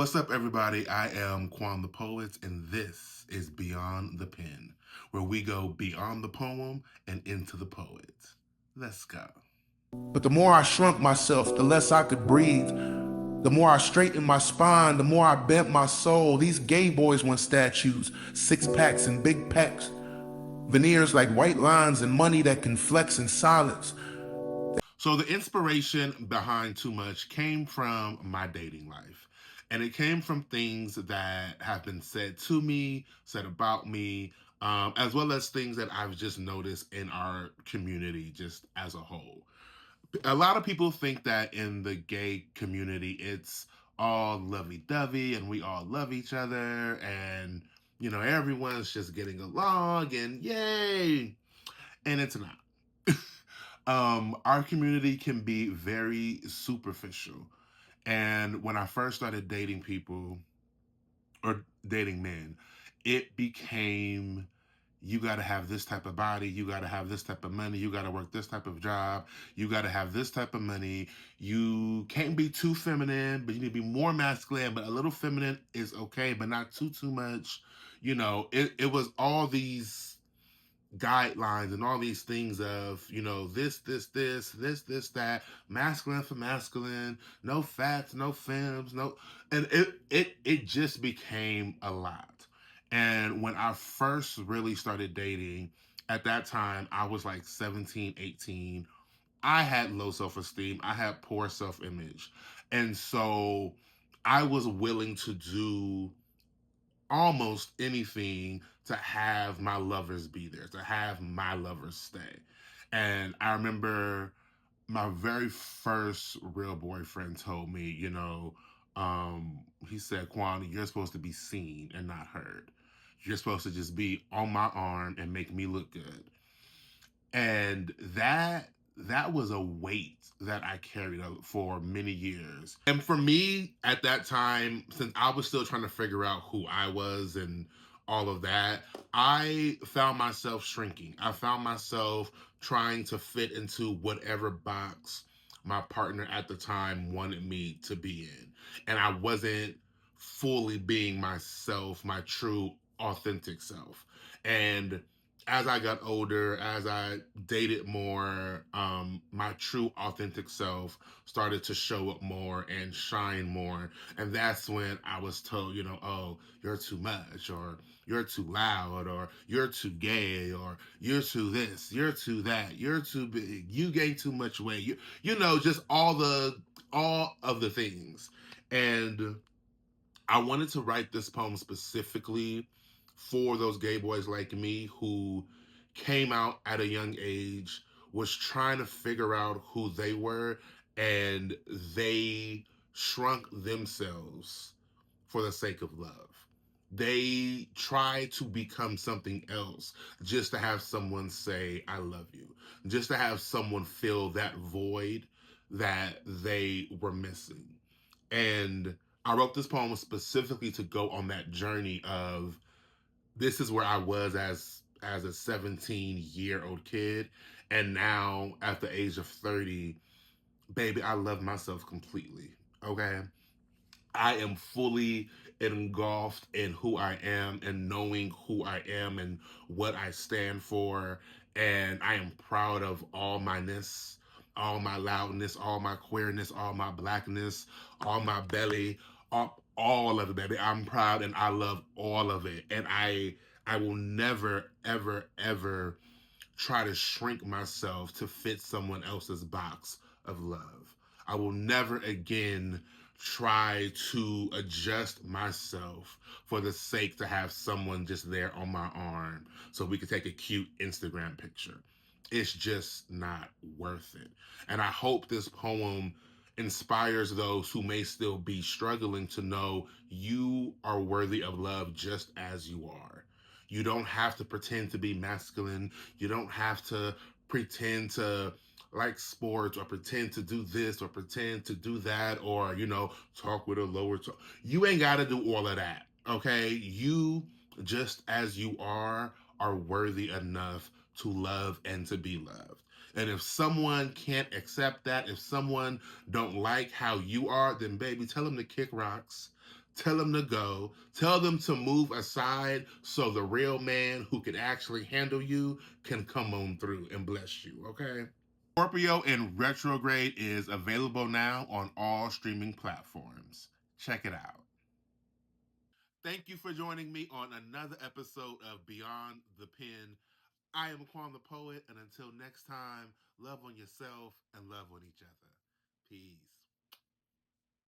What's up, everybody? I am Quan the Poet, and this is Beyond the Pen, where we go beyond the poem and into the poet. Let's go. But the more I shrunk myself, the less I could breathe. The more I straightened my spine, the more I bent my soul. These gay boys want statues, six packs and big pecs, veneers like white lines and money that can flex in silence. So the inspiration behind Too Much came from my dating life. And it came from things that have been said to me, said about me, as well as things that I've just noticed in our community just as a whole. A lot of people think that in the gay community, it's all lovey-dovey and we all love each other and, everyone's just getting along and yay. And it's not. Our community can be very superficial. And when I first started dating people or dating men, it became you got to have this type of body, you got to have this type of money, you got to work this type of job, you got to have this type of money. You can't be too feminine, but you need to be more masculine, but a little feminine is okay, but not too much. It was all these guidelines and all these things of this that masculine for masculine, no fats, no femmes, no, and it just became a lot. And when I first really started dating, at that time I was like 17, 18. I had low self-esteem, I had poor self-image, and so I was willing to do almost anything to have my lovers be there, to have my lovers stay. And I remember my very first real boyfriend told me, he said, Quan, you're supposed to be seen and not heard. You're supposed to just be on my arm and make me look good. And that was a weight that I carried for many years. And for me at that time, since I was still trying to figure out who I was and all of that, I found myself shrinking. I found myself trying to fit into whatever box my partner at the time wanted me to be in. And I wasn't fully being myself, my true authentic self. And as I got older, as I dated more, my true authentic self started to show up more and shine more. And that's when I was told, oh, you're too much, or you're too loud, or you're too gay, or you're too this, you're too that, you're too big, you gain too much weight. Just all of the things. And I wanted to write this poem specifically for those gay boys like me who came out at a young age, was trying to figure out who they were, and they shrunk themselves for the sake of love. They try to become something else just to have someone say, I love you, just to have someone fill that void that they were missing. And I wrote this poem specifically to go on that journey of this is where I was as a 17-year-old kid, and now at the age of 30, baby, I love myself completely. Okay? I am fully engulfed in who I am and knowing who I am and what I stand for. And I am proud of all myness, all my loudness, all my queerness, all my blackness, all my belly, all of it, baby. I'm proud and I love all of it. And I will never, ever, ever try to shrink myself to fit someone else's box of love. I will never again try to adjust myself for the sake to have someone just there on my arm so we could take a cute Instagram picture. It's just not worth it. And I hope this poem inspires those who may still be struggling to know you are worthy of love just as you are. You don't have to pretend to be masculine. You don't have to pretend to like sports or pretend to do this or pretend to do that or, talk with a lower tone. You ain't got to do all of that, okay? You, just as you are worthy enough to love and to be loved. And if someone can't accept that, if someone don't like how you are, then baby, tell them to kick rocks. Tell them to go. Tell them to move aside so the real man who can actually handle you can come on through and bless you, okay? Scorpio in Retrograde is available now on all streaming platforms. Check it out. Thank you for joining me on another episode of Beyond the Pen. I am Quan the Poet, and until next time, love on yourself and love on each other. Peace.